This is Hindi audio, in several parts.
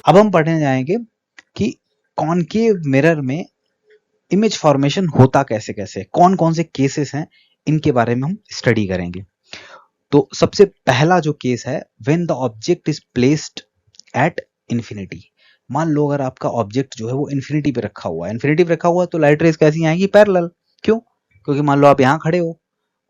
अब हम पढ़ने जाएंगे कि कॉनकेव मिरर में इमेज फॉर्मेशन होता कैसे कैसे, कौन कौन से केसेस हैं, इनके बारे में हम स्टडी करेंगे। तो सबसे पहला जो केस है, when the object is placed at infinity. मान लो अगर आपका ऑब्जेक्ट जो है वो इन्फिनिटी पे रखा हुआ है, इन्फिनिटी पे रखा हुआ है तो लाइट रेज कैसी आएंगी? पैरेलल। क्यों? क्योंकि मान लो आप यहाँ खड़े हो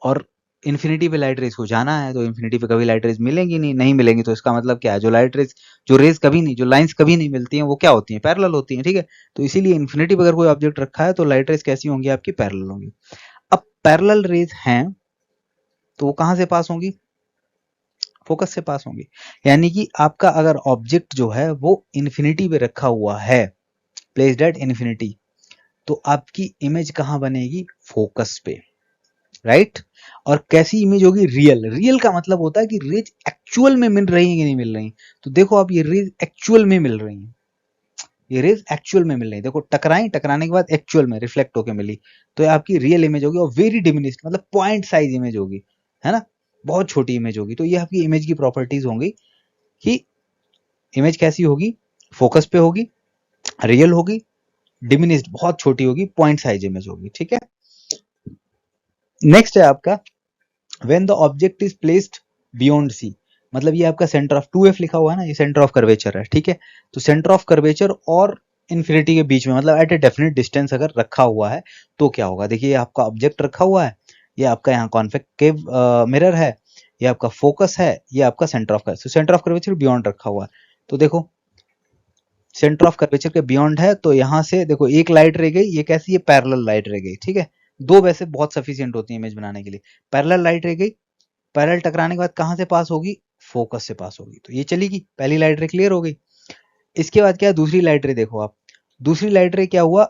और इन्फिनिटी पे लाइट रेज को जाना है, तो इन्फिनिटी पे कभी लाइट रेज मिलेंगी नहीं, नहीं मिलेंगी तो इसका मतलब क्या है? जो लाइट रेज, जो रेज कभी नहीं, जो लाइंस कभी नहीं मिलती हैं, वो क्या होती हैं? पैरेलल होती हैं। ठीक है, तो इसीलिए इन्फिनिटी पे अगर कोई ऑब्जेक्ट रखा है तो लाइट रेज कैसी होंगी? आपकी पैरेलल होंगी। अब पैरेलल रेज हैं तो वो कहां से पास होंगी? फोकस से पास होंगी। यानी कि आपका अगर ऑब्जेक्ट जो है वो इन्फिनिटी पे रखा हुआ है, प्लेस्ड एट इन्फिनिटी, तो आपकी इमेज कहां बनेगी? फोकस पे, राइट। और कैसी इमेज होगी? रियल। रियल का मतलब होता है कि रेज एक्चुअल में मिल रही है कि नहीं मिल रही। तो देखो आप, ये रेज एक्चुअल में मिल रही हैं, ये रेज एक्चुअल में मिल रही है। देखो टकराई, टकराने के बाद एक्चुअल में रिफ्लेक्ट होकर मिली, तो ये आपकी रियल इमेज होगी। और वेरी डिमिनिस्ड मतलब पॉइंट साइज इमेज होगी, है ना, बहुत छोटी इमेज होगी। तो ये आपकी इमेज की प्रॉपर्टीज होंगी कि इमेज कैसी होगी? फोकस पे होगी, रियल होगी, डिमिनिस्ड बहुत छोटी होगी, पॉइंट साइज इमेज होगी। ठीक है, नेक्स्ट है आपका when the object is placed beyond C. मतलब ये आपका सेंटर ऑफ 2f लिखा हुआ है ना, ये सेंटर ऑफ कर्वेचर है। ठीक है, तो सेंटर ऑफ कर्वेचर और इन्फिनिटी के बीच में, मतलब एट ए डेफिनेट डिस्टेंस अगर रखा हुआ है तो क्या होगा? देखिए आपका ऑब्जेक्ट रखा हुआ है, ये आपका यहाँ कॉन्वेक्टिव मिरर है, ये आपका फोकस है, ये आपका centre of curvature, centre of curvature beyond रखा हुआ है। तो देखो सेंटर ऑफ कर्वेचर के बियॉन्ड है, तो यहाँ से देखो एक लाइट रह गई, ये कैसी है? पैरेलल लाइट रह गई। ठीक है, दो वैसे बहुत सफिशिएंट होती है इमेज बनाने के लिए। पैरेलल लाइट रह गई, पैरेलल टकराने के बाद कहां से पास होगी? फोकस से पास होगी, तो ये चलेगी, पहली लाइट रे क्लियर हो गई। इसके बाद क्या है? दूसरी लाइट रे देखो आप, दूसरी लाइट रे क्या हुआ?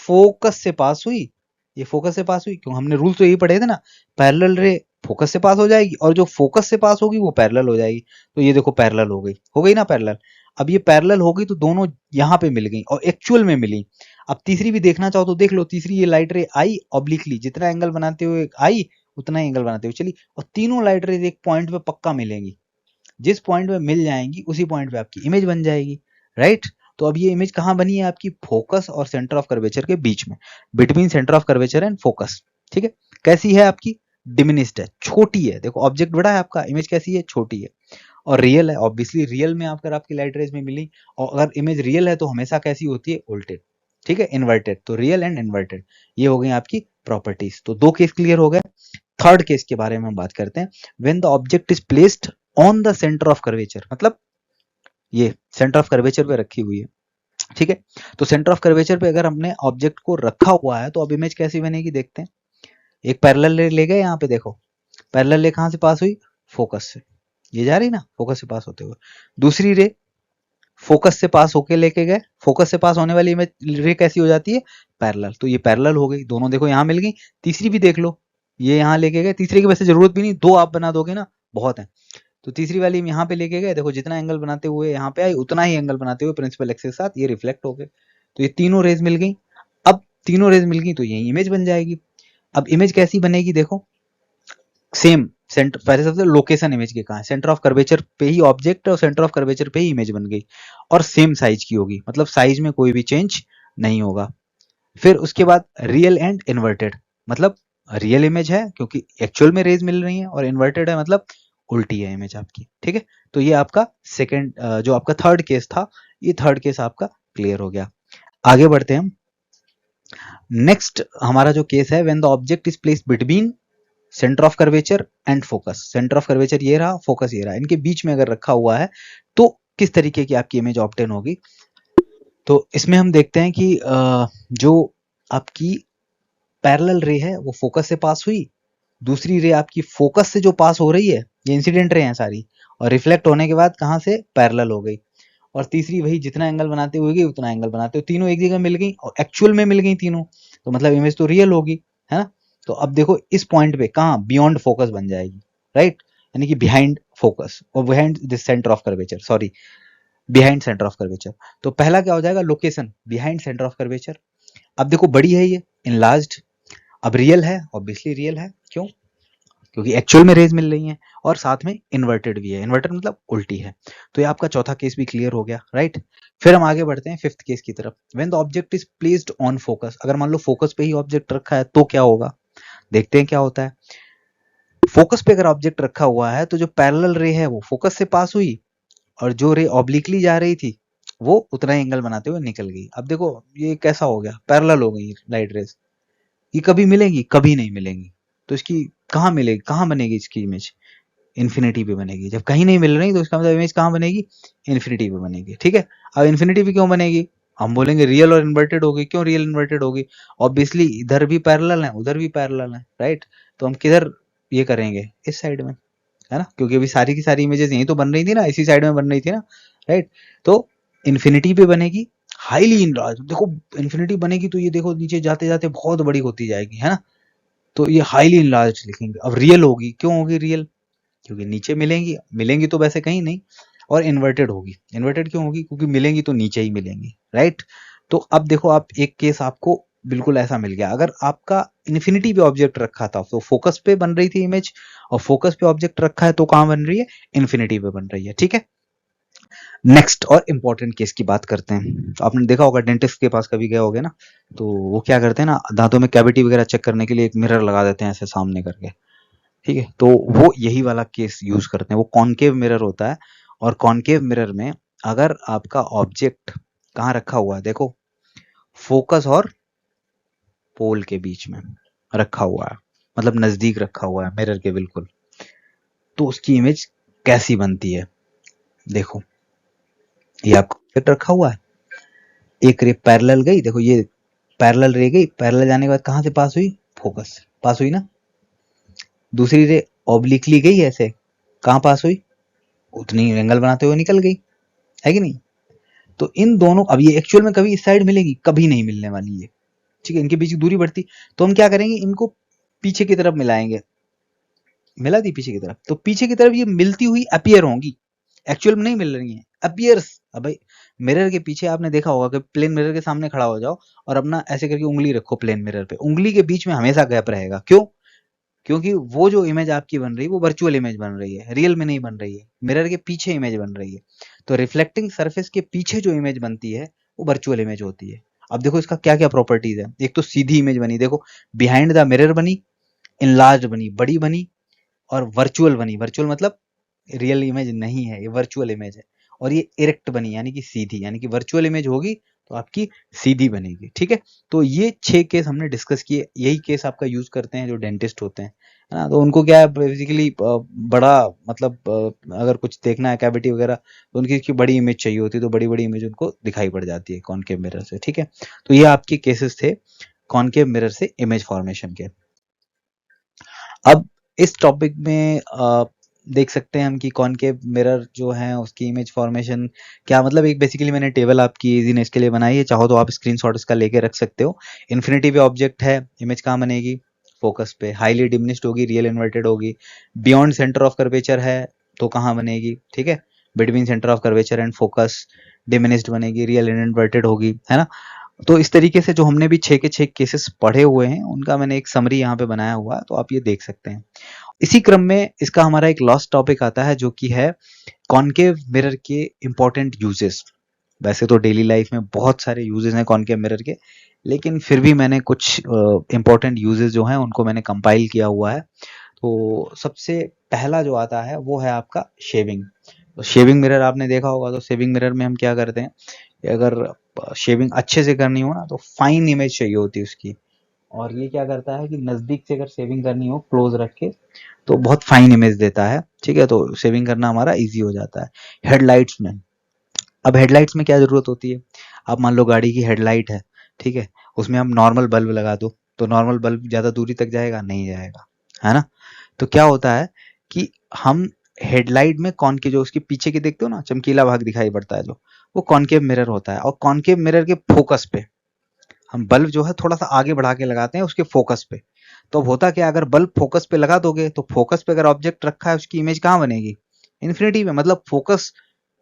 फोकस से पास हुई, ये फोकस से पास हुई। क्यों? हमने रूल तो यही पढ़े थे ना, पैरेलल रे फोकस से पास हो जाएगी और जो फोकस से पास होगी वो पैरेलल हो जाएगी। तो ये देखो पैरेलल हो गई ना पैरेलल। अब ये पैरेलल हो गई तो दोनों यहाँ पे मिल गई और एक्चुअल में मिली। अब तीसरी भी देखना चाहो तो देख लो, तीसरी ये लाइट रे आई ऑब्लिकली, जितना एंगल बनाते हुए आई उतना ही एंगल बनाते हुए चली, और तीनों लाइट रेज एक पॉइंट पे पक्का मिलेंगी। जिस पॉइंट पे मिल जाएंगी उसी पॉइंट पे आपकी इमेज बन जाएगी, राइट। तो अब ये इमेज कहाँ बनी है? आपकी फोकस और सेंटर ऑफ कर्वेचर के बीच में, between centre of curvature and focus. ठीक है, कैसी है आपकी? डिमिनिस्ड है, छोटी है। देखो ऑब्जेक्ट बड़ा है आपका, इमेज कैसी है? छोटी है। और रियल है, ऑब्वियसली रियल में अगर आपकी लाइट रेज में मिली, और अगर इमेज रियल है तो हमेशा कैसी होती है? उल्टेड। ठीक है, इन्वर्टेड। तो रियल एंड इन्वर्टेड, ये हो गई आपकी प्रॉपर्टीज। तो दो केस क्लियर हो गए। थर्ड केस के बारे में हम बात करते हैं, when the object is placed on the centre of curvature. मतलब ये सेंटर ऑफ कर्वेचर पे रखी हुई है। ठीक है, तो सेंटर ऑफ कर्वेचर पे अगर हमने ऑब्जेक्ट को रखा हुआ है तो अब इमेज कैसी बनेगी? देखते हैं। एक पैरेलल रे ले गए, यहाँ पे देखो पैरेलल रे कहां से पास हुई? फोकस से, ये जा रही ना फोकस से पास होते हुए। दूसरी रे फोकस से पास होके लेके गए, फोकस से पास होने वाली इमेज रे कैसी हो जाती है? पैरेलल। तो ये पैरेलल हो गई, दोनों देखो यहाँ मिल गई। तीसरी भी देख लो, ये यहाँ लेके गए, तीसरे की वैसे जरूरत भी नहीं, दो आप बना दोगे ना बहुत है। तो तीसरी वाली हम यहाँ पे लेके गए, देखो जितना एंगल बनाते हुए यहाँ पे आई उतना ही एंगल बनाते हुए प्रिंसिपल एक्सिस के साथ ये रिफ्लेक्ट हो गए। तो ये तीनों रेज मिल गई। अब तीनों रेज मिल गई तो यही इमेज बन जाएगी। अब इमेज कैसी बनेगी? देखो सेम सेंटर, पहले सबसे लोकेशन इमेज के कहा है? सेंटर ऑफ कर्वेचर पे ही ऑब्जेक्ट और सेंटर ऑफ कर्वेचर पे ही इमेज बन गई, और सेम साइज की होगी, मतलब साइज में कोई भी चेंज नहीं होगा। फिर उसके बाद रियल एंड इन्वर्टेड, मतलब रियल इमेज है क्योंकि एक्चुअल में रेज मिल रही है, और इन्वर्टेड है मतलब उल्टी है इमेज आपकी। ठीक है, तो ये आपका सेकंड, जो आपका थर्ड केस था, ये थर्ड केस आपका क्लियर हो गया। आगे बढ़ते हैं हम। नेक्स्ट हमारा जो केस है, when the object is placed between centre of curvature and focus. Centre of curvature ये रहा, फोकस ये रहा, इनके बीच में अगर रखा हुआ है तो किस तरीके की आपकी इमेज ऑब्टेन होगी? तो इसमें हम देखते हैं कि जो आपकी पैरेलल रे है वो फोकस से पास हुई, दूसरी रे आपकी फोकस से जो पास हो रही है, ये इंसिडेंट रे हैं सारी, और रिफ्लेक्ट होने के बाद कहां से? पैरेलल हो गई। और तीसरी वही जितना एंगल बनाते हुए गई उतना एंगल बनाते हुए तीनों एक जगह मिल गई और एक्चुअल में मिल गई तीनों, तो मतलब इमेज तो रियल होगी, है ना। तो अब देखो इस पॉइंट पे कहाँ बियॉन्ड फोकस बन जाएगी, राइट, यानी कि बिहाइंड फोकस और behind this centre of curvature, sorry behind centre of curvature. तो पहला क्या हो जाएगा? Location behind centre of curvature. अब देखो बड़ी है ये, इनलार्ज्ड। अब रियल है, ऑब्वियसली रियल है। क्यों? क्योंकि एक्चुअल में रेज मिल रही हैं और साथ में इन्वर्टेड भी है, इन्वर्टेड मतलब उल्टी है। तो ये आपका चौथा केस भी क्लियर हो गया, राइट। फिर हम आगे बढ़ते हैं फिफ्थ केस की तरफ। When the object is placed on focus, अगर मान लो फोकस पे ही ऑब्जेक्ट रखा है तो क्या होगा, देखते हैं क्या होता है। फोकस पे अगर ऑब्जेक्ट रखा हुआ है तो जो पैरेलल रे है वो फोकस से पास हुई, और जो रे ऑब्लिकली जा रही थी वो उतना ही एंगल बनाते हुए निकल गई। अब देखो ये कैसा हो गया, पैरेलल हो गई लाइट रेज। ये कभी मिलेंगी, कभी नहीं मिलेंगी। तो इसकी कहाँ मिलेगी, कहाँ बनेगी इसकी इमेज, इन्फिनिटी पे बनेगी। जब कहीं नहीं मिल रही तो इसका मतलब इमेज कहाँ बनेगी, इन्फिनिटी पे बनेगी, ठीक है। अब इन्फिनिटी पे क्यों बनेगी, हम बोलेंगे रियल और इन्वर्टेड होगी। क्यों रियल इन्वर्टेड होगी, ऑब्वियसली इधर भी पैरेलल है उधर भी पैरेलल है, राइट। तो हम किधर ये करेंगे, इस साइड में, है ना, क्योंकि अभी सारी की सारी इमेजेस यही तो बन रही थी ना, इसी साइड में बन रही थी ना, राइट। तो इन्फिनिटी पे बनेगी, हाईली इनलार्ज। देखो इन्फिनिटी बनेगी तो ये देखो नीचे जाते जाते बहुत बड़ी होती जाएगी, है ना। तो ये हाईली इनलार्ज लिखेंगे। अब रियल होगी, क्यों होगी रियल, क्योंकि नीचे मिलेंगी, मिलेंगी तो वैसे कहीं नहीं। और इन्वर्टेड होगी, इन्वर्टेड क्यों होगी, क्योंकि मिलेंगी तो नीचे ही मिलेंगी, राइट। तो अब देखो आप एक केस आपको बिल्कुल ऐसा मिल गया। अगर आपका इन्फिनिटी पे ऑब्जेक्ट रखा था तो फोकस पे बन रही थी इमेज, और फोकस पे ऑब्जेक्ट रखा है तो कहां बन रही है, इन्फिनिटी पे बन रही है, ठीक है। नेक्स्ट और इम्पोर्टेंट केस की बात करते हैं। तो आपने देखा होगा डेंटिस्ट के पास कभी गए होगे ना, तो वो क्या करते हैं ना, दांतों में कैविटी वगैरह चेक करने के लिए एक मिरर लगा देते हैं ऐसे सामने करके, ठीक है। तो वो यही वाला केस यूज करते हैं, वो कॉनकेव मिरर होता है। और कॉनकेव मिरर में अगर आपका ऑब्जेक्ट कहाँ रखा हुआ है, देखो फोकस और पोल के बीच में रखा हुआ है, मतलब नजदीक रखा हुआ है मिरर के बिल्कुल, तो उसकी इमेज कैसी बनती है। देखो ये आपका ऑब्जेक्ट रखा हुआ है, एक रे पैरेलल गई, देखो ये पैरेलल रे गई, पैरेलल जाने के बाद कहां से पास हुई, फोकस पास हुई ना। दूसरी रे ऑब्लिकली गई ऐसे, कहां पास हुई, उतनी एंगल बनाते हुए निकल गई, है कि नहीं। तो इन दोनों, अब ये एक्चुअल में कभी इस साइड मिलेगी, कभी नहीं मिलने वाली है, ठीक है। इनके बीच की दूरी बढ़ती, तो हम क्या करेंगे, इनको पीछे की तरफ मिलाएंगे, मिला दी पीछे की तरफ, तो पीछे की तरफ ये मिलती हुई अपीयर होंगी, एक्चुअल में नहीं मिल रही है, अपीयर्स। अब भाई मिरर के पीछे आपने देखा होगा कि प्लेन मिरर के सामने खड़ा हो जाओ और अपना ऐसे करके उंगली रखो प्लेन मिरर पे, उंगली के बीच में हमेशा गैप रहेगा, क्यों, क्योंकि वो जो इमेज आपकी बन रही है वो वर्चुअल इमेज बन रही है, रियल में नहीं बन रही है, मिरर के पीछे इमेज बन रही है। तो रिफ्लेक्टिंग सरफेस के पीछे जो इमेज बनती है वो वर्चुअल इमेज होती है। अब देखो इसका क्या क्या प्रॉपर्टीज है, एक तो सीधी इमेज बनी, देखो बिहाइंड द मिरर बनी, इनलार्ज बनी, बड़ी बनी, और वर्चुअल बनी, वर्चुअल मतलब रियल इमेज नहीं है, ये वर्चुअल इमेज है। और ये इरेक्ट बनी यानी कि सीधी, यानी कि वर्चुअल इमेज होगी तो आपकी सीधी बनेगी, ठीक है। तो ये 6 केस हमने डिस्कस किए, यही केस आपका यूज करते हैं जो डेंटिस्ट होते हैं, है ना। तो उनको क्या है बेसिकली बड़ा मतलब अगर कुछ देखना है कैविटी वगैरह तो उनकी की बड़ी इमेज चाहिए होती है, तो बड़ी बड़ी इमेज उनको दिखाई पड़ जाती है कॉनकेव मिरर से, ठीक है। तो ये आपके केसेस थे कॉनकेव मिरर से इमेज फॉर्मेशन के। अब इस टॉपिक में देख सकते हैं हम कि कॉनकेव मिरर जो है उसकी इमेज फॉर्मेशन क्या, मतलब एक बेसिकली मैंने टेबल आपकी इजीनेस के लिए बनाई है, चाहो तो आप स्क्रीनशॉट इसका लेके रख सकते हो। इन्फिनिटी पे ऑब्जेक्ट है, इमेज कहाँ बनेगी, फोकस पे, हाईली डिमिनिश्ड होगी, रियल इन्वर्टेड होगी। बियॉन्ड सेंटर ऑफ कर्वेचर है तो कहाँ बनेगी, ठीक है, between centre of curvature and focus diminished बनेगी, रियल इन्वर्टेड होगी, है ना। तो इस तरीके से जो हमने भी 6 के 6 केसेस पढ़े हुए हैं उनका मैंने एक समरी यहाँ पे बनाया हुआ है, तो आप ये देख सकते हैं। इसी क्रम में इसका हमारा एक लास्ट टॉपिक आता है जो कि है कॉनकेव मिरर के इंपॉर्टेंट यूजेस। वैसे तो डेली लाइफ में बहुत सारे यूजेस हैं कॉनकेव मिरर के, लेकिन फिर भी मैंने कुछ इंपॉर्टेंट यूजेस जो हैं उनको मैंने कंपाइल किया हुआ है। तो सबसे पहला जो आता है वो है आपका शेविंग। तो शेविंग मिरर आपने देखा होगा, तो शेविंग मिरर में हम क्या करते हैं, अगर शेविंग अच्छे से करनी हो ना तो फाइन इमेज चाहिए होती है उसकी। और ये क्या करता है कि नजदीक से अगर शेविंग करनी हो क्लोज रख के तो बहुत फाइन इमेज देता है, ठीक है। तो शेविंग करना हमारा इजी हो जाता है। हेडलाइट्स में, अब हेडलाइट्स में क्या जरूरत होती है, अब मान लो गाड़ी की हेडलाइट है, ठीक है, उसमें हम नॉर्मल बल्ब लगा दो तो नॉर्मल बल्ब ज्यादा दूरी तक जाएगा, नहीं जाएगा, है ना। तो क्या होता है कि हम हेडलाइट में कौन की जो उसके पीछे की देखते हो ना चमकीला भाग दिखाई पड़ता है जो, वो कॉनकेव मिरर होता है। और कॉनकेव मिरर के फोकस पे हम बल्ब जो है थोड़ा सा आगे बढ़ा के लगाते हैं उसके फोकस पे। तो अब होता क्या, अगर बल्ब फोकस पे लगा दोगे तो फोकस पे अगर ऑब्जेक्ट रखा है उसकी इमेज कहाँ बनेगी, इन्फिनिटी में, मतलब फोकस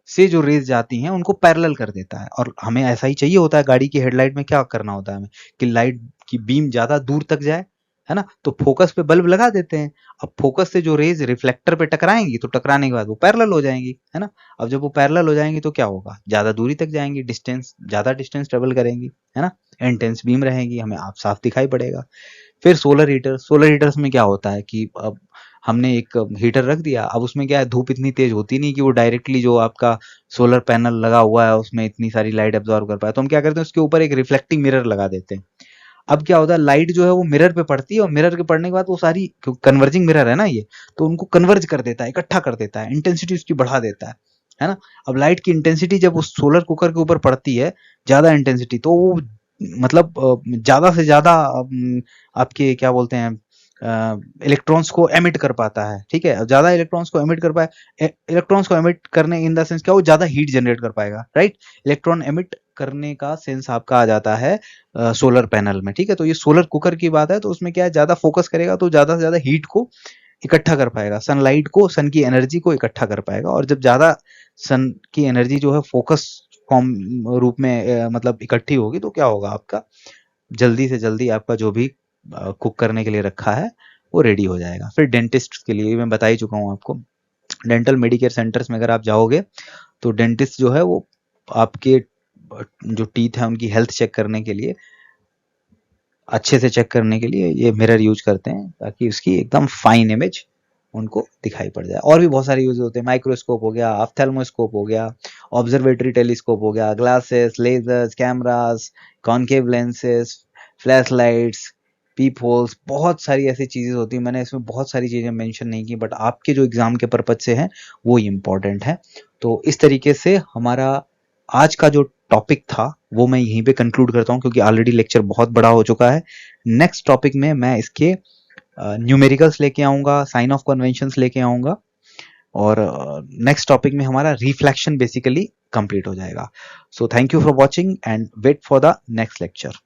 से जो रेज जाती हैं उनको पैरेलल कर देता है। और हमें ऐसा ही चाहिए होता है, गाड़ी की हेडलाइट में क्या करना होता है हमें कि लाइट की बीम ज्यादा दूर तक जाए है ना, तो फोकस पे बल्ब लगा देते हैं। अब फोकस से जो रेज रिफ्लेक्टर पे टकराएंगी तो टकराने के बाद वो पैरेलल हो जाएंगी, है ना। अब जब वो पैरेलल हो जाएंगी तो क्या होगा, ज्यादा दूरी तक जाएंगी, ज्यादा डिस्टेंस ट्रेवल करेंगी, है ना, इंटेंस बीम रहेगी, हमें आप साफ दिखाई पड़ेगा। फिर सोलर हीटर्स में क्या होता है कि अब हमने एक हीटर रख दिया, अब उसमें क्या है, धूप इतनी तेज होती नहीं कि वो डायरेक्टली जो आपका सोलर पैनल लगा हुआ है उसमें इतनी सारी लाइट एब्जॉर्ब कर पाए, तो हम क्या करते हैं उसके ऊपर एक रिफ्लेक्टिंग मिरर लगा देते हैं। अब क्या होता है, लाइट जो है वो मिरर पे पड़ती है और मिरर के पड़ने के बाद वो सारी, कन्वर्जिंग मिरर है ना ये, तो उनको कन्वर्ज कर देता है, इकट्ठा कर देता है, इंटेंसिटी उसकी बढ़ा देता है ना। अब लाइट की इंटेंसिटी जब उस सोलर कुकर के ऊपर पड़ती है, ज्यादा इंटेंसिटी, तो वो मतलब ज्यादा से ज्यादा आपके क्या बोलते हैं, इलेक्ट्रॉन्स को एमिट कर पाता है, ठीक है, ज्यादा इलेक्ट्रॉन्स को एमिट कर पाए, इलेक्ट्रॉन्स को एमिट करने इन द सेंस क्या, वो ज्यादा हीट जनरेट कर पाएगा, राइट। इलेक्ट्रॉन एमिट करने का सेंस आपका आ जाता है सोलर पैनल में, ठीक है। तो ये सोलर कुकर की बात है, तो उसमें क्या है, ज्यादा फोकस करेगा तो ज्यादा से ज्यादा हीट को इकट्ठा कर पाएगा, सनलाइट को, सन की एनर्जी को इकट्ठा कर पाएगा, और जब ज्यादा सन की एनर्जी जो है फोकस फॉर्म रूप में मतलब इकट्ठी होगी तो क्या होगा, आपका जल्दी से जल्दी आपका जो भी कुक करने के लिए रखा है वो रेडी हो जाएगा। फिर डेंटिस्ट के लिए मैं बता ही चुका हूँ आपको, डेंटल मेडिकेयर सेंटर्स में अगर आप जाओगे तो डेंटिस्ट जो है वो आपके जो टीथ है उनकी हेल्थ चेक करने के लिए, अच्छे से चेक करने के लिए ये मिरर यूज करते हैं, ताकि उसकी एकदम फाइन इमेज उनको दिखाई पड़ जाए। और भी बहुत सारे यूज होते हैं, माइक्रोस्कोप हो गया, ऑप्थेल्मोस्कोप हो गया, ऑब्जर्वेटरी टेलीस्कोप हो गया, glasses, lasers, cameras, concave lenses, flash lights, peep holes, बहुत सारी ऐसी चीजें होती है। मैंने इसमें बहुत सारी चीजें मेंशन नहीं की, बट आपके जो एग्जाम के पर्पज से है वो इम्पोर्टेंट है। तो इस तरीके से हमारा आज का जो टॉपिक था वो मैं यहीं पे कंक्लूड करता हूँ, क्योंकि ऑलरेडी लेक्चर बहुत बड़ा हो चुका है। नेक्स्ट टॉपिक में मैं इसके न्यूमेरिकल्स लेके आऊंगा, साइन ऑफ कन्वेंशंस लेके आऊंगा, और नेक्स्ट टॉपिक में हमारा रिफ्लेक्शन बेसिकली कंप्लीट हो जाएगा। So thank you for watching and wait for the next lecture.